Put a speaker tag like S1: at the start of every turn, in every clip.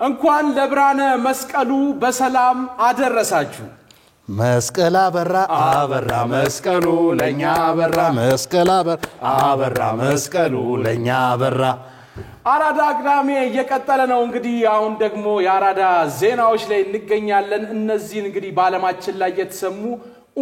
S1: እንኳን ለብርሃነ መስቀሉ በሰላም አደረሳችሁ
S2: መስቀል አበራ አበራ መስቀሉ ለኛ አበራ መስቀል አበራ መስቀሉ ለኛ አበራ
S1: አራዳ ቅዳሜ እየቀጠለ ነው እንግዲህ አሁን ደግሞ የአራዳ ዜናዎች ላይ እንገኛለን እነዚህ እንግዲህ በአለማችን ላይ የተሰሙ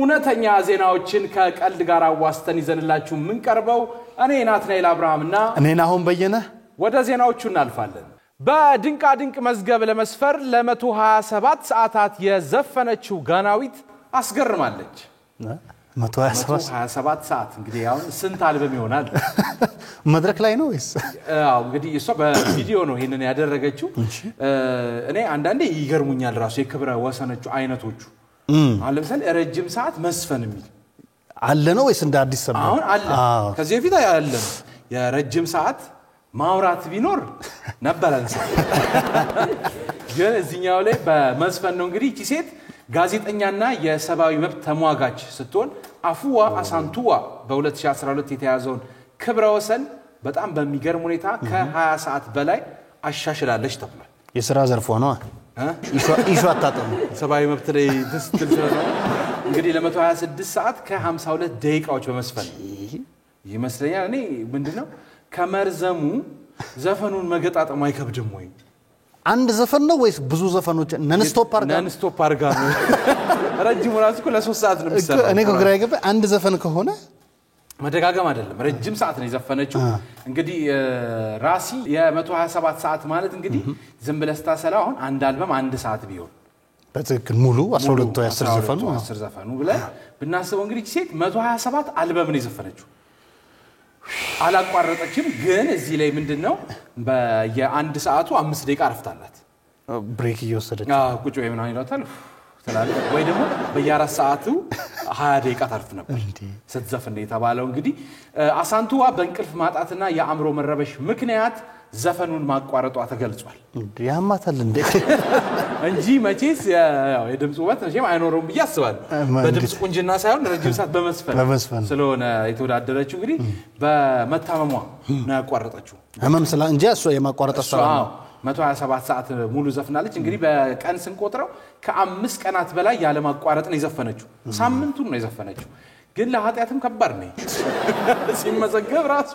S1: ኡነተኛ ዜናዎችን ከቀልድ ጋር አዋስተን ይዘንላችሁ ምን ቀርበው እኔ ናትናኤል አብርሃምና
S2: እኔ ናሆም በየነ
S1: ወደ ዜናዎቹ እናልፋለን በድንቃ ድንቅ መዝገብ ለመስፈር ለ127 ሰዓታት የዘፈነችው ጋናዊት አስገርማለች 127 ሰዓት እንግዲህ ያው ስንት አልበም ይሆናል
S2: መድረክ ላይ ነው ወይስ
S1: አው እንግዲህ እሷ በቪዲዮ ነው ይሄንን ያደረገችው እኔ አንዳንዴ ይገርሙኛል ራሱ የክብረ ወሰነቹ አይነቶቹ አሁን ለምሳሌ ረጅም ሰዓት መስፈን የሚል
S2: አለ ነው ወይስ እንደ አዲስ ሰማ
S1: አሁን አለ ከዚህ በፊት ያለ የረጅም ሰዓት ማውራት ቢኖር ነበረንስ ግን እዚህኛው ላይ በመስፈን ነው እንግዲህ እቺ ሴት ጋዜጠኛና የሰባዊ መብት ተሟጋች ስትሆን አፉዋ አሳንቱዋ በ2012 የተያዘውን ክብረ ወሰን በጣም በሚገርም ሁኔታ ከ20 ሰዓት በላይ አሻሽላለች ተብሏል
S2: የሥራ ዘርፎ ነው ኢሹ አጣጣሙ
S1: ሰባዊ መብት ላይ ድስትል እንግዲህ ለ126 ሰዓት ከ52 ደቂቃዎች በመስፈን ይመስለኛል እኔ ምንድነው ከመርዘሙ ዘፈኑን መገጣጠም አይከብድም ወይ
S2: አንድ ዘፈን ነው ወይስ ብዙ ዘፈኖች ነንስቶፕ
S1: አርጋ ነው ረጅም ራሱ እኮ ለ3 ሰዓት ነው የሚሰራው
S2: እኔ ግራ ይገባ አንድ ዘፈን ከሆነ
S1: መደጋገም አይደለም ረጅም ሰዓት ነው የዘፈነችው እንግዲህ ራሲ የ127 ሰዓት ማለት እንግዲህ ዝም ብለህ ስታሰላው አሁን አንድ አልበም አንድ ሰዓት ቢሆን
S2: በትክክል ሙሉ 12 ወይ 10 ዘፈኑ
S1: 10 ዘፈኑ ብለህ ብናስበው እንግዲህ ሴት 127 አልበም ነው የዘፈነችው አላቋረጠችም ግን እዚህ ላይ ምንድነው በየአንድ ሰዓቱ 5 ደቂቃ አርፍታላት
S2: ብሬክ እየወሰደች
S1: ቁጭ ወይ ምናምን ይላታል ተላለ ወይ ደግሞ በየ4 ሰዓቱ 20 ደቂቃ ታርፍ ነበር ስትዘፍን የተባለው እንግዲህ አሳንቱዋ በእንቅልፍ ማጣትና የአእምሮ መረበሽ ምክንያት ዘፈኑን ማቋረጧ ተገልጿል
S2: ያማታል
S1: እንጂ መቼስ ያው የድምጽ ውበት መቼም አይኖርም በያስባል በድምጽ ቁንጅና ሳይሆን ረጅም ሰዓት በመስፈን ስለሆነ የተወዳደረችው እንግዲህ በመታመሟ ነው ያቋረጠችው
S2: ህመም ስላ እንጂ እሷ የማቋረጥ ሰው
S1: 127 ሰዓት ሙሉ ዘፍናለች እንግዲህ በቀን ስንቆጥረው ከ5 ቀናት በላይ ያለ ማቋረጥ ነው የዘፈነችው ሳምንቱን ነው የዘፈነችው ግን ለኃጢያትም ከባድ ነው ሲመዘገብ ራሱ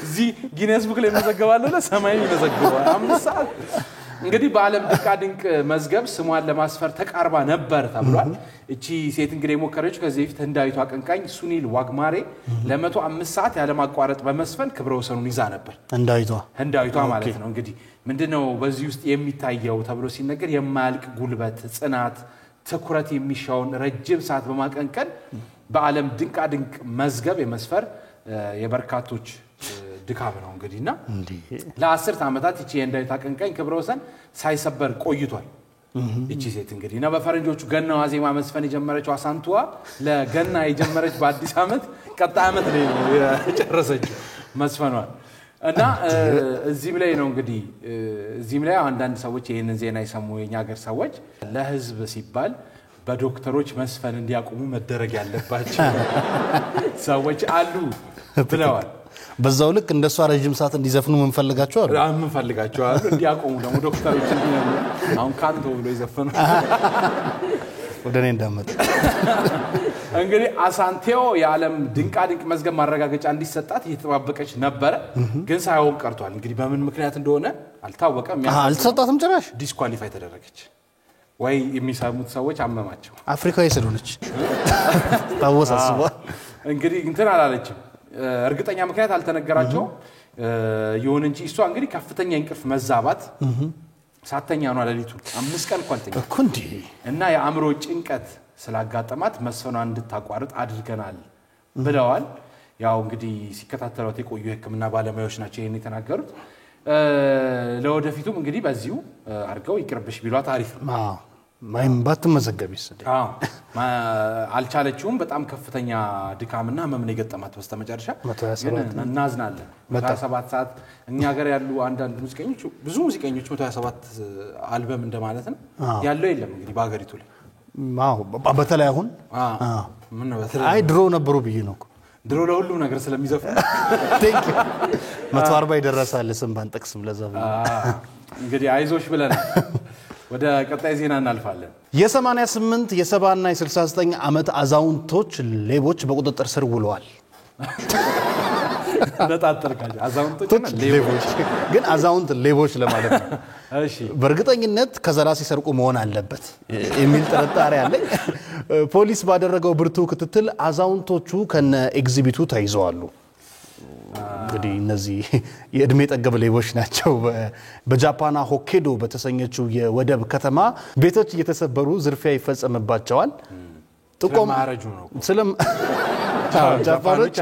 S1: እዚህ ጊነስ ቡክ ላይ መዘገባለ ለሰማይ ይመዘገባል 5 ሰዓት እንግዲህ በአለም ድንቃ ድንቅ መዝገብ ስሟን ለማስፈር ተቃርባ ነበር ተብሏል እቺ ሴት እንግዲህ ሞከረች ከዚህ በፊት ህንዳዊቷ አቀንቃኝ ሱኒል ዋግማሬ ለ105 ሰዓት ያለ ማቋረጥ በመስፈን ክብረ ወሰኑን ይዛ ነበር ህንዳዊቷ ማለት ነው እንግዲህ ምንድነው በዚህ ውስጥ የሚታየው ተብሎ ሲነገር የማያልቅ ጉልበት ጽናት ትኩረት የሚሻውን ረጅም ሰዓት በማቀንቀን በአለም ድንቃ ድንቅ መዝገብ የመስፈር የበርካቶች ድካም ነው እንግዲህና ለ10 አመታት እቺ ህንዳዊቷ አቀንቃኝ ክብረ ወሰን ሳይሰበር ቆይቷል እቺ ሴት እንግዲህና በፈረንጆቹ ገና ዋዜማ መስፈን የጀመረችው አሳንቱዋ ለገና የጀመረች በአዲስ አመት ቀጣይ አመት ላይ ነው የጨረሰችው መስፈኗን እና እዚህም ላይ ነው እንግዲህ እዚህም ላይ አንዳንድ ሰዎች ይሄንን ዜና ይሰሙ የኛ ሀገር ሰዎች ለህዝብ ሲባል በዶክተሮች መስፈን እንዲያቆሙ መደረግ ያለባቸው ሰዎች አሉ ብለዋል
S2: በዛው ልክ እንደሷ ረጅም ሰዓት እንዲዘፍኑ ምንፈልጋቸው
S1: አሉ እንዲያቆሙ ደግሞ ዶክተሮች እንዲያቆሙ አሁን ካንቶ ብሎ ይዘፈኑ
S2: ወደኔ እንዳመጣ
S1: እንግዲህ አሳንቴዮ የዓለም ድንቃ ድንቅ መዝገብ ማረጋገጫ እንዲሰጣት እየተጠባበቀች ነበር ግን ሳይሆን ቀርቷል እንግዲህ በምን ምክንያት እንደሆነ አልታወቀም
S2: አልተሰጣትም ጭራሽ
S1: ዲስኳሊፋይ ተደረገች ወይ የሚሰሙት ሰዎች አመማቸው
S2: አፍሪካዊ ስለሆነች ታወሳስባ
S1: እንግዲህ እንትን አላለችም እርግጠኛ ምክንያት አልተነገራቸው ይሁን እንጂ እሷ እንግዲህ ከፍተኛ እንቅልፍ መዛባት ሳተኛ ነው ለሊቱ 5 ቀን ኳልተኛ
S2: እኮ እንዴ
S1: እና የአእምሮ ጭንቀት ስላጋጠማት መስፈኗ እንድታቋርጥ አድርገናል ብለዋል ያው እንግዲህ ሲከታተሉት የቆዩ ህክምና ባለሙያዎች ናቸው ይሄን የተናገሩት ለወደፊቱም እንግዲህ በዚሁ አርገው ይቅርብሽ ቢሏት አሪፍ ነው
S2: ማይም ባትመዘገቢስ
S1: አልቻለችውም በጣም ከፍተኛ ድካምና ህመም የገጠማት በስተመጨረሻ እናዝናለን 127 ሰዓት እኛ ሀገር ያሉ አንዳንድ ሙዚቀኞች ብዙ ሙዚቀኞች 127 አልበም እንደማለት ነው ያለው የለም እንግዲህ በአገሪቱ ላይ
S2: በተለይ አሁን
S1: ምን ነው በተለይ
S2: አይ ድሮ ነበሩ ብዬ ነው
S1: ድሮ ለሁሉም ነገር ስለሚዘፍኑ
S2: ቴንክ ዩ 140 ይደረሳል ስም ባንጠቅስም ለዘፈኑ
S1: እንግዲህ አይዞሽ ብለን ወደ ቀጣይ ዜና እናልፋለን
S2: የ88 የ70 እና የ69 ዓመት አዛውንቶች ሌቦች በቁጥጥር ስር ውለዋል
S1: ነጣጥርካቸው አዛውንቶች
S2: ሌቦች ግን አዛውንት ሌቦች ለማለት ነው
S1: እሺ
S2: በእርግጠኝነት ከዘራ ሲሰርቁ መሆን አለበት የሚል ጥርጣሬ አለ ፖሊስ ባደረገው ብርቱ ክትትል አዛውንቶቹ ከነ ኤግዚቢቱ ተይዘዋል እንግዲህ እነዚህ የእድሜ ጠገብ ሌቦች ናቸው በጃፓና ሆኬዶ በተሰኘችው የወደብ ከተማ ቤቶች እየተሰበሩ ዝርፊያ ይፈጸምባቸዋል ጥቆም
S1: ማረጁ ነው
S2: ስለም ጃፓኖች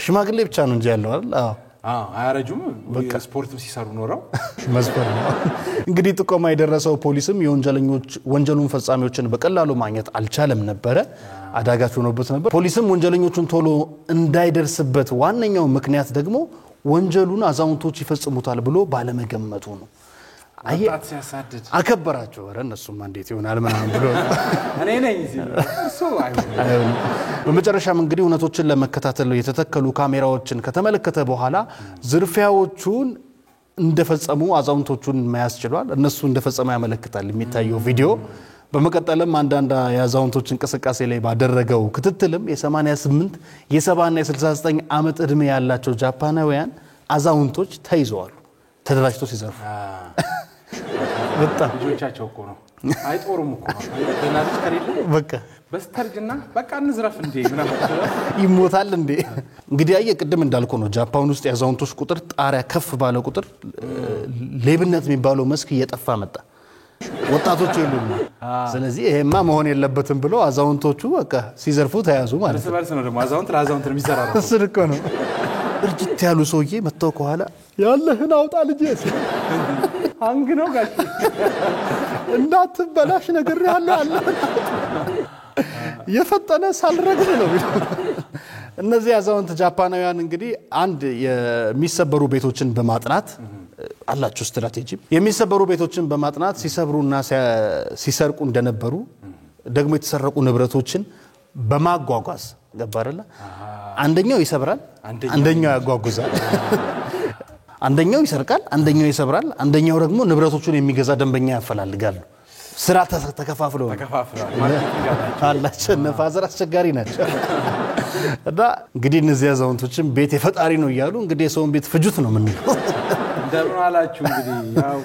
S2: ሽማግሌ ብቻ ነው እንጂ ያለው አይደል
S1: አያረጁም ስፖርት ሲሰሩ ኖረው
S2: መስፈር ነው እንግዲህ ጥቆማ የደረሰው ፖሊስም ወንጀሉን ፈጻሚዎችን በቀላሉ ማግኘት አልቻለም ነበር አዳጋች ሆኖበት ነበር ፖሊስም ወንጀለኞቹን ቶሎ እንዳይደርስበት ዋነኛው ምክንያት ደግሞ ወንጀሉን አዛውንቶች ይፈጽሙታል ብሎ ባለመገመቱ ነው
S1: አጣት ሲያሳድድ
S2: አከበራቸው ወረ እነሱም እንዴት ይሆናል ምናምን ብሎ
S1: እኔ ነኝ እሱ
S2: አይሆን በመጨረሻም እንግዲህ እውነቶችን ለመከታተል የተተከሉ ካሜራዎችን ከተመለከተ በኋላ ዝርፊያዎቹን እንደፈጸሙ አዛውንቶቹን መያዝ ችሏል እነሱ እንደፈጸሙ ያመለክታል የሚታየው ቪዲዮ በመቀጠልም አንዳንድ የአዛውንቶች እንቅስቃሴ ላይ ባደረገው ክትትልም የ88 የ70 እና የ69 ዓመት እድሜ ያላቸው ጃፓናውያን አዛውንቶች ተይዘዋል ተደራጅተው ሲዘርፉ በጣም
S1: ልጆቻቸው እኮ ነው አይጦሩም እኮ ነው ደናልሽ ከሌለ
S2: በቃ
S1: በስተርጅና በቃ እንዝረፍ እንዴ ምናምን
S2: ይሞታል እንዴ እንግዲህ አየ ቅድም እንዳልኩ ነው ጃፓን ውስጥ ያዛውንቶች ቁጥር ጣሪያ ከፍ ባለ ቁጥር ሌብነት የሚባለው መስክ እየጠፋ መጣ ወጣቶች የሉም ስለዚህ ይሄማ መሆን የለበትም ብሎ አዛውንቶቹ በቃ ሲዘርፉ ተያዙ ማለት ነው
S1: ስለዚህ ነው ደግሞ አዛውንት ለአዛውንት ነው የሚሰራራው
S2: እሱ እኮ ነው እርጅት ያሉ ሰውዬ መጥተው ከኋላ ያለህን አውጣ ልጄ
S1: አንግ ነው ጋር
S2: እንዳትበላሽ ነገር ያለ የፈጠነ ሳልረግዝ ነው ቢለው እነዚህ አዛውንት ጃፓናውያን እንግዲህ አንድ የሚሰበሩ ቤቶችን በማጥናት አላችሁ ስትራቴጂ የሚሰበሩ ቤቶችን በማጥናት ሲሰብሩና ሲሰርቁ እንደነበሩ ደግሞ የተሰረቁ ንብረቶችን በማጓጓዝ ገባረላ አንደኛው ይሰብራል አንደኛው ያጓጉዛል አንደኛው ይሰርቃል አንደኛው ይሰብራል አንደኛው ደግሞ ንብረቶቹን የሚገዛ ደንበኛ ያፈላልጋል ስራ ተከፋፍለው ማርኬቲንግ አላቸው ነፋዘር አስቸጋሪ ናቸው እና እንግዲህ እነዚህ አዛውንቶችም ቤት የፈጣሪ ነው ይያሉ እንግዲህ የሰውን ቤት ፍጁት ነው ምን ነው
S1: እንደምን አላችሁ እንግዲህ ያው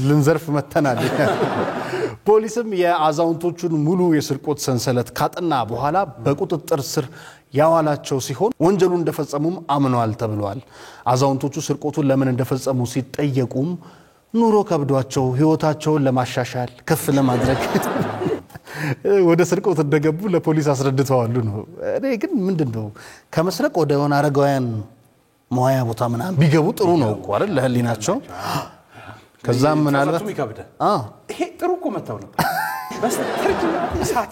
S2: ልንዘርፍ መተናል ፖሊስም የአዛውንቶቹን ሙሉ የስርቆት ሰንሰለት ካጠና በኋላ በቁጥጥር ስር ያዋላቸው ሲሆን ወንጀሉን እንደፈጸሙም አምነዋል ተብሏል አዛውንቶቹ ስርቆቱን ለምን እንደፈጸሙ ሲጠየቁም ኑሮ ከብዷቸው ህይወታቸውን ለማሻሻል ከፍ ለማድረግ ወደ ስርቆት እንደገቡ ለፖሊስ አስረድተዋል ነው እኔ ግን ምንድነው ከመስረቅ ወደ ሆነ አረጋውያን ሞያ ቦታ ምናምን ቢገቡ ጥሩ ነው እኮ አይደል ለህሊናቸው ከዛም ምናልባት
S1: ይሄ ጥሩ እኮ መጣው ነበር በስተርጅና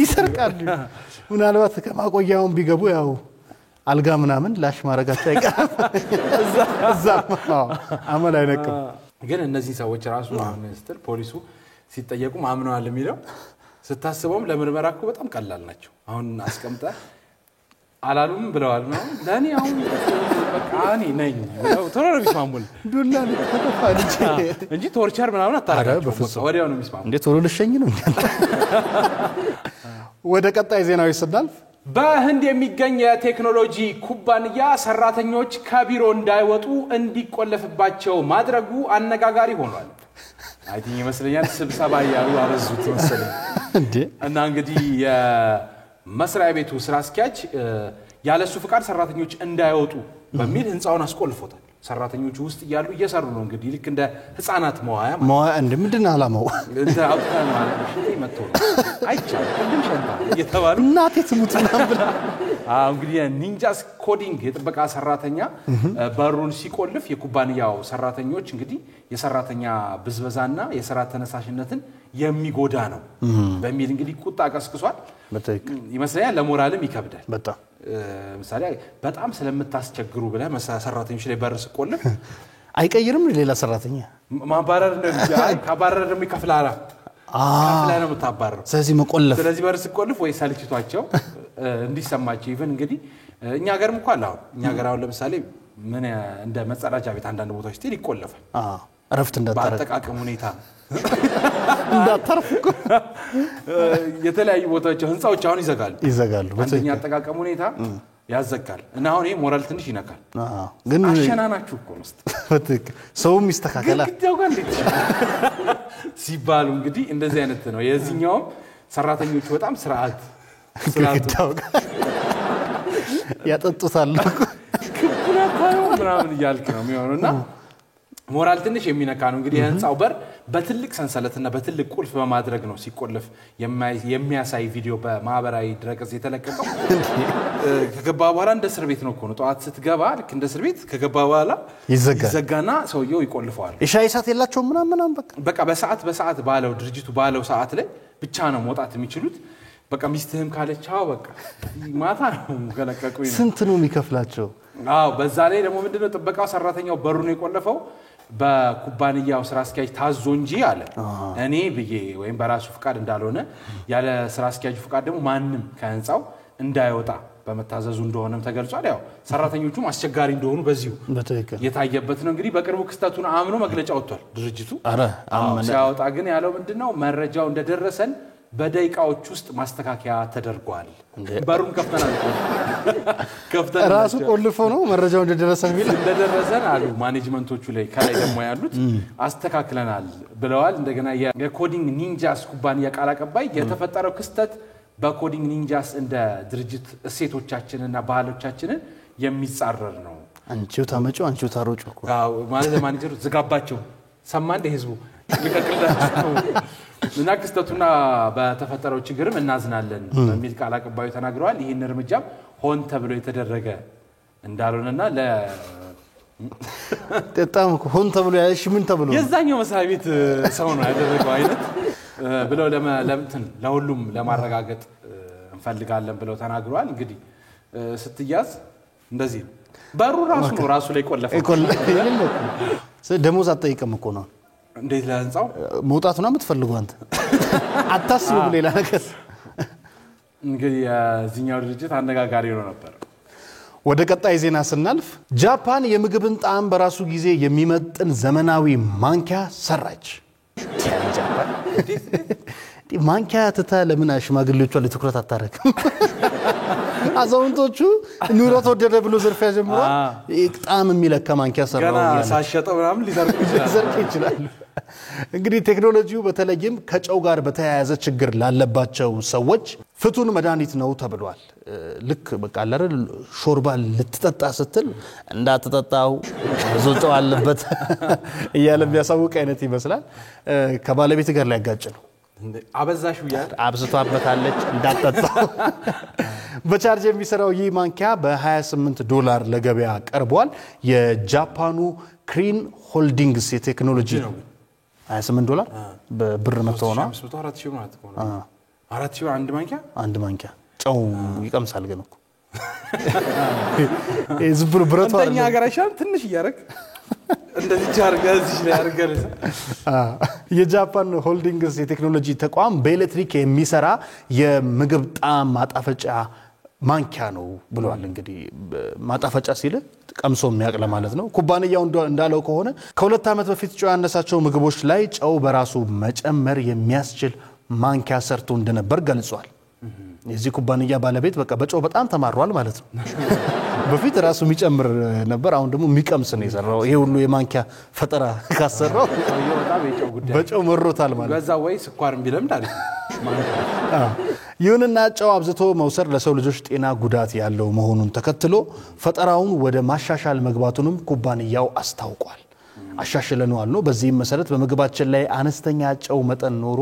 S2: ይሰርቃሉ ምናልባት ከማቆያውን ቢገቡ ያው አልጋ ምናምን ላሽ ማረጋቸው አይቀርም እዛ አመል አይነቅም
S1: ግን እነዚህ ሰዎች ራሱ ሚኒስትር ፖሊሱ ሲጠየቁ ማምነዋል የሚለው ስታስበውም ለምርመራ እኮ በጣም ቀላል ናቸው አሁን አስቀምጣ አላሉም ብለዋል ነው ለኔ አሁን በቃ እኔ ነኝ ቶሎ ነው የሚስማሙል
S2: ዱላ ተፈፋልጂ
S1: እንጂ ቶርቸር ምናምን አታረጋቸው ወዲያው ነው የሚስማሙ
S2: እንዴ ቶሎ ልሸኝ ነው ወደ ቀጣይ ዜናዊ ስናልፍ
S1: በህንድ የሚገኝ የቴክኖሎጂ ኩባንያ ሰራተኞች ከቢሮ እንዳይወጡ እንዲቆለፍባቸው ማድረጉ አነጋጋሪ ሆኗል አይቲኝ ይመስለኛል ስብሰባ ያሉ አበዙት መሰለኝ
S2: እንዴ
S1: እና እንግዲህ የመስሪያ ቤቱ ስራ አስኪያጅ ያለሱ ፍቃድ ሰራተኞች እንዳይወጡ በሚል ህንጻውን አስቆልፎታል ሰራተኞቹ ውስጥ ያሉ እየሰሩ ነው እንግዲህ ልክ እንደ ህፃናት መዋያ
S2: እንደ ምንድን አላማው
S1: እንደ አውጥተን ማለት ሽቴ መጥቶ አይቻል እንደም ሸንታ እየተባሉ
S2: እናቴ ትሙትና ብላ
S1: እንግዲህ ኒንጃስ ኮዲንግ የጥበቃ ሰራተኛ በሩን ሲቆልፍ የኩባንያው ሰራተኞች እንግዲህ የሰራተኛ ብዝበዛና የሥራ ተነሳሽነትን የሚጎዳ ነው በሚል እንግዲህ ቁጣ ቀስቅሷል ይመስለኛል ለሞራልም ይከብዳል
S2: በጣም
S1: ምሳሌ በጣም ስለምታስቸግሩ ብለ ሰራተኞች ላይ በር ሲቆልፍ
S2: አይቀይርም ሌላ ሰራተኛ
S1: ማባረር እንደዚህ ካባረረ ደግሞ ይከፍላል ከፍላ ነው የምታባረው
S2: ስለዚህ መቆለፍ
S1: ስለዚህ በር ሲቆልፍ ወይ ሳልችቷቸው እንዲሰማቸው ኢቭን እንግዲህ እኛ ሀገርም እንኳን አሁን እኛ ሀገር አሁን ለምሳሌ ምን እንደ መጸዳጃ ቤት አንዳንድ ቦታዎች ላይ ይቆለፋል
S2: አረፍት እንዳታረግ
S1: በአጠቃቀም ሁኔታ
S2: እንዳታርፍ
S1: የተለያዩ ቦታዎች ህንጻዎች አሁን ይዘጋሉ አንደኛ አጠቃቀም ሁኔታ ያዘጋል እና አሁን ይሄ ሞራል ትንሽ ይነካል
S2: ግን
S1: አሸናናችሁ እኮ ነው
S2: በትክ ሰውም ይስተካከላል
S1: ግዴታው ጋር እንዴት ሲባሉ እንግዲህ እንደዚህ አይነት ነው የዚህኛው ሰራተኞች በጣም ስርዓት
S2: ግዴታው ጋር ያጠጡታል
S1: ክቡናታው ምናምን ይያልክ ነው የሚሆነውና ሞራል ትንሽ የሚነካ ነው እንግዲህ የህንጻው በር በትልቅ ሰንሰለትና በትልቅ ቁልፍ በማድረግ ነው ሲቆለፍ የሚያሳይ ቪዲዮ በማህበራዊ ድረገጽ የተለቀቀው ከገባ በኋላ እንደ እስር ቤት ነው እኮ ነው ጧት ስትገባ ልክ እንደ እስር ቤት ከገባ በኋላ ይዘጋና ሰውየው ይቆልፈዋል
S2: እሻይ ሰዓት የላቸው ምናምን
S1: በቃ በሰዓት ባለው ድርጅቱ ባለው ሰዓት ላይ ብቻ ነው መውጣት የሚችሉት በቃ ሚስትህም ካለቻው በቃ ማታ ነው ገለቀቁኝ
S2: ስንት ነው የሚከፍላቸው
S1: በዛ ላይ ደግሞ ምንድነው ጥበቃው ሰራተኛው በሩን የቆለፈው በኩባንያው ስራ አስኪያጅ ታዞ እንጂ አለ እኔ ብዬ ወይም በራሱ ፍቃድ እንዳልሆነ ያለ ስራ አስኪያጁ ፍቃድ ደግሞ ማንንም ከህንጻው እንዳይወጣ በመታዘዙ እንደሆነም ተገልጿል ያው ሰራተኞቹም አስቸጋሪ እንደሆኑ በዚሁ የታየበት ነው እንግዲህ በቅርቡ ክስተቱን አምኖ መግለጫ ወጥቷል ድርጅቱ ሲያወጣ ግን ያለው ምንድነው መረጃው እንደደረሰን በደቂቃዎች ውስጥ ማስተካከያ ተደርጓል በሩን ከፍተናል
S2: ራሱ ቆልፎ ነው መረጃው እንደደረሰን
S1: አሉ ማኔጅመንቶቹ ላይ ከላይ ደግሞ ያሉት አስተካክለናል ብለዋል እንደገና የኮዲንግ ኒንጃስ ኩባንያ ቃል አቀባይ የተፈጠረው ክስተት በኮዲንግ ኒንጃስ እንደ ድርጅት እሴቶቻችንና ባህሎቻችንን የሚጻረር ነው
S2: አንቺው ታመጪው አንቺው ታሮጪው እኮ
S1: ማለት ማኔጀሩ ዝጋባቸው ሰማ እንደ ህዝቡ ይቀጥላችሁ እና ክስተቱና በተፈጠረው ችግርም እናዝናለን በሚል ቃል አቀባዩ ተናግረዋል ይሄን እርምጃም ሆን ተብሎ የተደረገ እንዳልሆነና
S2: በጣም ሆን ተብሎ ያሽ ምን ተብሎ
S1: የዛኛው መስሪያ ቤት ሰው ነው ያደረገው አይነት ብለው ለሁሉም ለማረጋገጥ እንፈልጋለን ብለው ተናግረዋል እንግዲህ ስትያዝ እንደዚህ በሩ ራሱ ላይ ቆለፈው
S2: ደሞዝ አጠይቀም እኮ ነው
S1: እንዴት ለህንጻው
S2: መውጣት ነው የምትፈልገው አንተ አታስቡ ሌላ ነገር
S1: እንግዲህ የዚህኛው ድርጅት አነጋጋሪ ነው ነበር
S2: ወደ ቀጣይ ዜና ስናልፍ ጃፓን የምግብን ጣዕም በራሱ ጊዜ የሚመጥን ዘመናዊ ማንኪያ ሰራች ጃፓን ማንኪያ ተታ ለምን ሽማግሌዎቹ ላይ ትኩረት አታረክም አዛውንቶቹ ኑሮ ተወደደ ብሎ ዘርፊያ ጀምሮ ጣዕም የሚለካ ማንኪያ ሰራው
S1: ገና ሳሸጠው ምናምን ሊዘርቁ ይችላል
S2: እንግዲህ ቴክኖሎጂው በተለይም ከጨው ጋር በተያያዘ ችግር ላለባቸው ሰዎች ፍቱን መድኃኒት ነው ተብሏል ልክ በቃ አይደል ሾርባ ልትጠጣ ስትል እንዳትጠጣው ብዙ ጨው አለበት እያለ የሚያሳውቅ አይነት ይመስላል ከባለቤት ጋር ላይ ያጋጭ ነው
S1: አበዛሽው ያል
S2: አብዝቷበታለች እንዳትጠጣው በቻርጅ የሚሰራው ይህ ማንኪያ $28 ለገበያ ቀርቧል የጃፓኑ ክሪን ሆልዲንግስ የቴክኖሎጂ $28 በብር መጥቶ ነው
S1: 4000 ማለት ነው 4000 አንድ ማንኪያ
S2: ጨው ይቀምሳል ግን እኮ ዝብሩ ብረቱ
S1: አንደኛ ሀገራችን ትንሽ ያረክ እንደዚህ ቻርጋዝሽ ላይ አርገለ
S2: የጃፓን ሆልዲንግስ የቴክኖሎጂ ተቋም በኤሌክትሪክ የሚሰራ የምግብ ጣዕም ማጣፈጫ ማንኪያ ነው ብለዋል እንግዲህ ማጣፈጫ ሲል ቀምሶ የሚያቀለ ማለት ነው ኩባንያው እንዳለው ከሆነ ከሁለት ዓመት በፊት ጨው ያነሳቸው ምግቦች ላይ ጨው በራሱ መጨመር የሚያስችል ማንኪያ ሰርቶ እንደነበር ገልጿል የዚህ ኩባንያ ባለቤት በቃ በጨው በጣም ተማሯል ማለት ነው በፊት ራሱ የሚጨምር ነበር አሁን ደግሞ የሚቀምስ ነው የሰራው ይሄ ሁሉ የማንኪያ ፈጠራ ካሰራው በጨው መሮታል ማለት
S1: በዛ ወይ ስኳርም ቢለምድ አሪፍ
S2: ይሁንና ጨው አብዝቶ መውሰድ ለሰው ልጆች ጤና ጉዳት ያለው መሆኑን ተከትሎ ፈጠራውን ወደ ማሻሻል መግባቱንም ኩባንያው አስታውቋል አሻሽለናል ነው በዚህም መሰረት በምግባችን ላይ አነስተኛ ጨው መጠን ኖሮ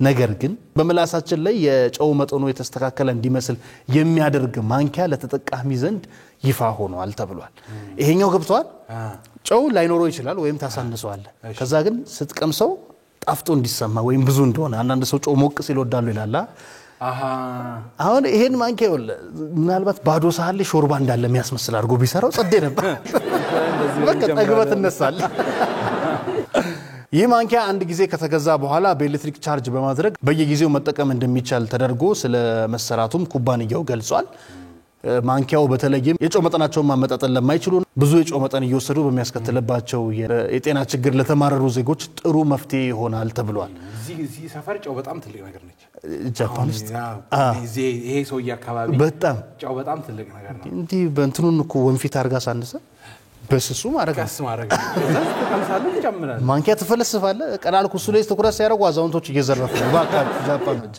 S2: ነገር ግን በመላሳችን ላይ የጨው መጠኑ የተስተካከለ እንዲመስል የሚያደርግ ማንኪያ ለተጠቃሚ ዘንድ ይፋ ሆኗል ተብሏል ይሄኛው ገብቷል ጨው ላይኖረው ይችላል ወይም ታሳንሰዋል ከዛ ግን ስትቀምሰው ጣፍጦ እንዲሰማ ወይም ብዙ እንደሆነ አንዳንድ ሰው ጨው ሞቅ ሲል ወዳሉ ይላል አሁን ይሄን ማንኪያ ምናልባት ባዶ ሳህን ላይ ሾርባ እንዳለ የሚያስመስል አድርጎ ቢሰራው ጸዴ ነበር በቃ ጠግበት እነሳል ይህ ማንኪያ አንድ ጊዜ ከተገዛ በኋላ በኤሌክትሪክ ቻርጅ በማድረግ በየጊዜው መጠቀም እንደሚቻል ተደርጎ ስለ መሰራቱም ኩባንያው ገልጿል። ማንኪያው በተለይም የጨው መጠናቸውን ማመጣጠን ለማይችሉ ብዙ የጨው መጠን እየወሰዱ በሚያስከትልባቸው የጤና ችግር ለተማረሩ ዜጎች ጥሩ መፍትሄ ይሆናል ተብሏል።
S1: እዚህ ሰፈር ጨው በጣም ትልቅ ነገር ነች።
S2: ጃፓን ውስጥ
S1: ይሄ ሰውዬ አካባቢ
S2: በጣም
S1: ጨው በጣም ትልቅ ነገር ነው።
S2: እንዴ በእንትኑን እኮ ወንፊት አርጋ ሳንሰ በስሱ ማረጋ
S1: ቀስ ማረጋ ተቀምሳለህ ይጨምራል።
S2: ማንኪያ ተፈልስፋለ ቀላልኩ እሱ ላይ ትኩረት ሲያደርጉ አዛውንቶች እየዘረፉ ነው ባካችሁ ጃፓኖች።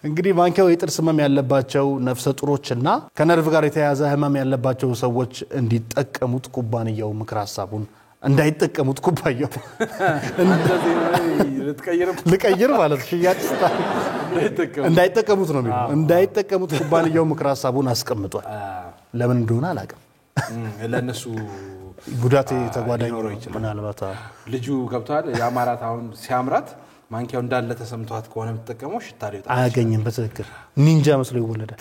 S2: እንግዲህ ማንኪያው የጥርስ ህመም ያለባቸው ነፍሰ ጡሮችና ከነርቭ ጋር የተያያዘ ህመም ያለባቸው ሰዎች እንዲጠቀሙት ኩባንያው ምክር ሐሳቡን እንዳይጠቀሙት ኩባንያው ልቀይር ማለት ሽያጭ እንዳይጠቀሙት ነው የሚለው እንዳይጠቀሙት ኩባንያው ምክር ሐሳቡን አስቀምጧል። ለምን እንደሆነ አላውቅም።
S1: ለነሱ
S2: ጉዳቴ ተጓዳኝ ነው ምናልባት
S1: ልጁ ገብቷል ያማራት አሁን ሲያምራት ማንኪያው እንዳለ ተሰምቷት ከሆነ የምትጠቀመው ሽታ ሊወጣ
S2: አያገኝም። በትክክል ኒንጃ መስሎ ይወለዳል።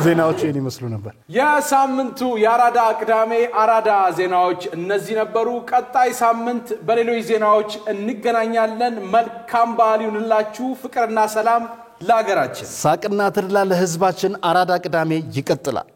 S2: ዜናዎቹ የኔ መስሎ ነበር።
S1: የሳምንቱ የአራዳ ቅዳሜ አራዳ ዜናዎች እነዚህ ነበሩ። ቀጣይ ሳምንት በሌሎች ዜናዎች እንገናኛለን። መልካም በዓል ይሁንላችሁ። ፍቅርና ሰላም ለሀገራችን፣
S2: ሳቅና ተድላ ለህዝባችን። አራዳ ቅዳሜ ይቀጥላል።